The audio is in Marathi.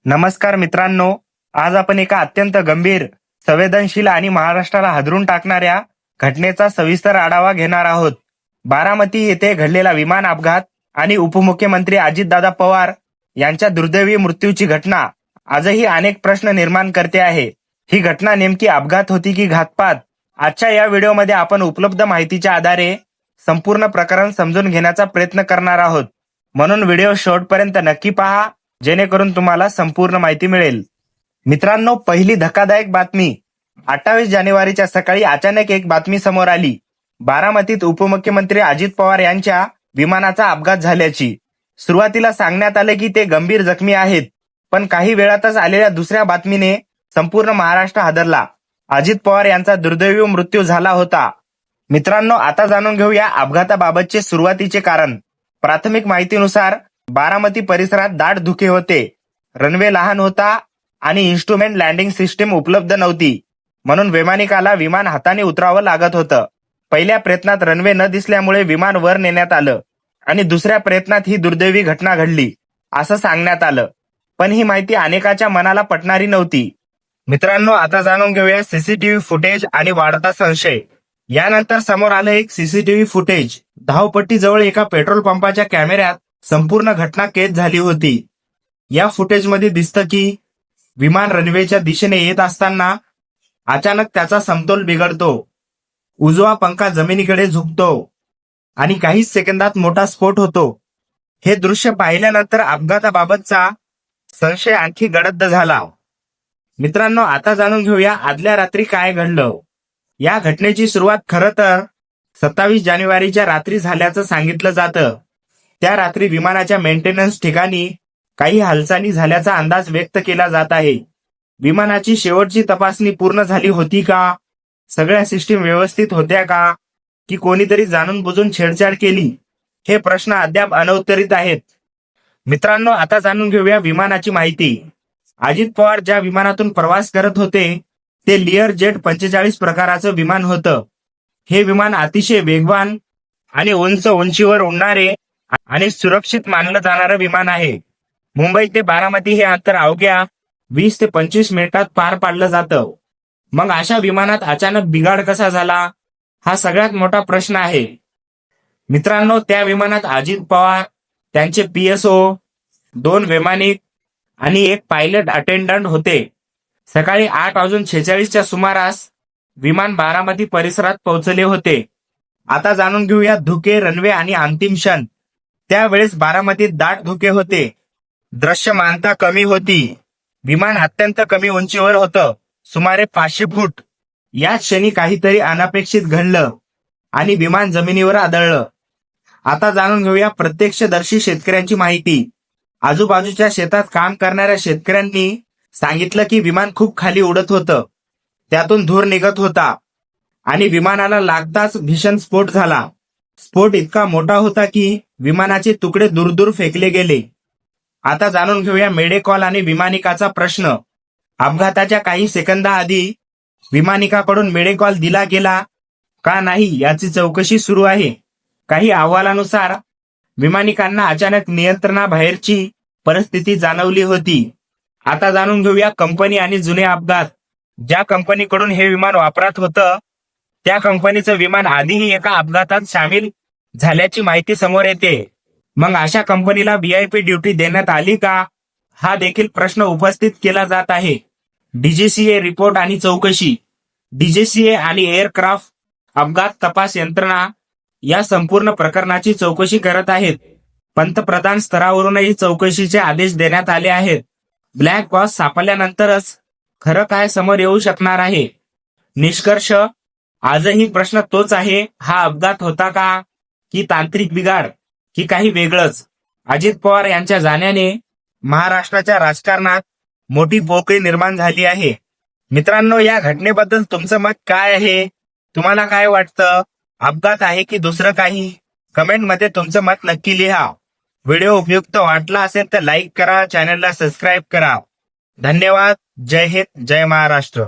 नमस्कार मित्रांनो, आज आपण एका अत्यंत गंभीर, संवेदनशील आणि महाराष्ट्राला हादरून टाकणाऱ्या घटनेचा सविस्तर आढावा घेणार आहोत. बारामती येथे घडलेला विमान अपघात आणि उपमुख्यमंत्री अजितदादा पवार यांच्या दुर्दैवी मृत्यूची घटना आजही अनेक प्रश्न निर्माण करते आहे. ही घटना नेमकी अपघात होती की घातपात? आजच्या या व्हिडिओमध्ये आपण उपलब्ध माहितीच्या आधारे संपूर्ण प्रकरण समजून घेण्याचा प्रयत्न करणार आहोत. म्हणून व्हिडिओ शेवटपर्यंत नक्की पहा, जेणेकरून तुम्हाला संपूर्ण माहिती मिळेल. मित्रांनो, पहिली धक्कादायक बातमी. 28 जानेवारीच्या सकाळी अचानक एक बातमी समोर आली. बारामतीत उपमुख्यमंत्री अजित पवार यांच्या विमानाचा अपघात झाल्याची. सुरुवातीला सांगण्यात आले की ते गंभीर जखमी आहेत, पण काही वेळातच आलेल्या दुसऱ्या बातमीने संपूर्ण महाराष्ट्र हादरला. अजित पवार यांचा दुर्दैवी मृत्यू झाला होता. मित्रांनो, आता जाणून घेऊया अपघाताबाबतचे सुरुवातीचे कारण. प्राथमिक माहितीनुसार बारामती परिसरात दाट धुके होते. रनवे लहान होता आणि इन्स्ट्रुमेंट लँडिंग सिस्टीम उपलब्ध नव्हती, म्हणून वैमानिकाला विमान हाताने उतरावं लागत होतं. पहिल्या प्रयत्नात रनवे न दिसल्यामुळे विमान वर नेण्यात आलं आणि दुसऱ्या प्रयत्नात ही दुर्दैवी घटना घडली, असं सांगण्यात आलं. पण ही माहिती अनेकाच्या मनाला पटणारी नव्हती. मित्रांनो, आता जाणून घेऊया सीसीटीव्ही फुटेज आणि वाढता संशय. यानंतर समोर आलं एक सीसीटीव्ही फुटेज. धावपट्टीजवळ एका पेट्रोल पंपाच्या कॅमेऱ्यात संपूर्ण घटना कैद झाली होती. या फुटेजमध्ये दिसतं की विमान रनवेच्या दिशेने येत असताना अचानक त्याचा समतोल बिघडतो. उजवा पंखा जमिनीकडे झुकतो आणि काहीच सेकंदात मोठा स्फोट होतो. हे दृश्य पाहिल्यानंतर अपघाताबाबतचा संशय आणखी गडद झाला. मित्रांनो, आता जाणून घेऊया आदल्या रात्री काय घडलं. या घटनेची सुरुवात खरं तर 27 जानेवारीच्या रात्री झाल्याचं सांगितलं जातं. त्या रात्री विमानाच्या मेंटेनन्स ठिकाणी काही हालचाली झाल्याचा अंदाज व्यक्त केला जात आहे. विमानाची शेवटची तपासणी पूर्ण झाली होती का? सगळ्या सिस्टीम व्यवस्थित होत्या का? की कोणीतरी जाणून बुजून छेडछाड केली? हे प्रश्न अद्याप अनउत्तरित आहेत. मित्रांनो, आता जाणून घेऊया विमानाची माहिती. अजित पवार ज्या विमानातून प्रवास करत होते ते लिअर जेट 45 प्रकाराचं विमान होतं. हे विमान अतिशय वेगवान आणि उंचीवर उडणारे आणि सुरक्षित मानलं जाणारं विमान आहे. मुंबई ते बारामती हे अंतर अवघ्या 20 ते 25 मिनिटात पार पाडलं जातं. मग अशा विमानात अचानक बिघाड कसा झाला, हा सगळ्यात मोठा प्रश्न आहे. मित्रांनो, त्या विमानात अजित पवार, त्यांचे PSO, 2 वैमानिक आणि एक पायलट अटेंडंट होते. सकाळी 8:46च्या सुमारास विमान बारामती परिसरात पोहोचले होते. आता जाणून घेऊया धुके, रनवे आणि अंतिम क्षण. त्यावेळेस बारामतीत दाट धुके होते. दृश्यमानता कमी होती. विमान अत्यंत कमी उंचीवर होतं, सुमारे 500 फूट. या क्षणी काहीतरी अनपेक्षित घडलं आणि विमान जमिनीवर आदळलं. आता जाणून घेऊया प्रत्यक्षदर्शी शेतकऱ्यांची माहिती. आजूबाजूच्या शेतात काम करणाऱ्या शेतकऱ्यांनी सांगितलं की विमान खूप खाली उडत होतं. त्यातून धूर निघत होता आणि विमानाला लागताच भीषण स्फोट झाला. स्फोट इतका मोठा होता की विमानाचे तुकडे दूर फेकले गेले. आता जाणून घेऊया मेडेकॉल आणि विमानिकाचा प्रश्न. अपघाताच्या काही सेकंदाआधी विमानिकाकडून मेडेकॉल दिला गेला का नाही याची चौकशी सुरू आहे. काही अहवालानुसार विमानिकांना अचानक नियंत्रणाबाहेरची परिस्थिती जाणवली होती. आता जाणून घेऊया कंपनी आणि जुने अपघात. ज्या कंपनीकडून हे विमान वापरात होतं त्या कंपनीचं विमान आधीही एका अपघातात सामील झाल्याची माहिती समोर येते. मग अशा कंपनीला VIP ड्युटी देण्यात आली का, हा देखील प्रश्न उपस्थित केला जात आहे. DGCA रिपोर्ट आणि चौकशी. DGCA आणि एअरक्राफ्ट अपघात तपास यंत्रणा या संपूर्ण प्रकरणाची चौकशी करत आहेत. पंतप्रधान स्तरावरूनही चौकशीचे आदेश देण्यात आले आहेत. ब्लॅक बॉक्स सापडल्यानंतरच खरं काय समोर येऊ शकणार आहे. निष्कर्ष, आजही प्रश्न तोच आहे, हा अपघात होता का, की तांत्रिक बिघाड, की काही वेगळंच? अजित पवार यांच्या जाण्याने महाराष्ट्राच्या राजकारणात मोठी पोकळी निर्माण झाली आहे. मित्रांनो, या घटनेबद्दल तुमचं मत काय आहे? तुम्हाला काय वाटतं? अपघात आहे की दुसरं काही? कमेंटमध्ये तुमचं मत नक्की लिहा. व्हिडिओ उपयुक्त वाटला असेल तर लाईक करा, चॅनलला सबस्क्राईब करा. धन्यवाद. जय हिंद, जय महाराष्ट्र.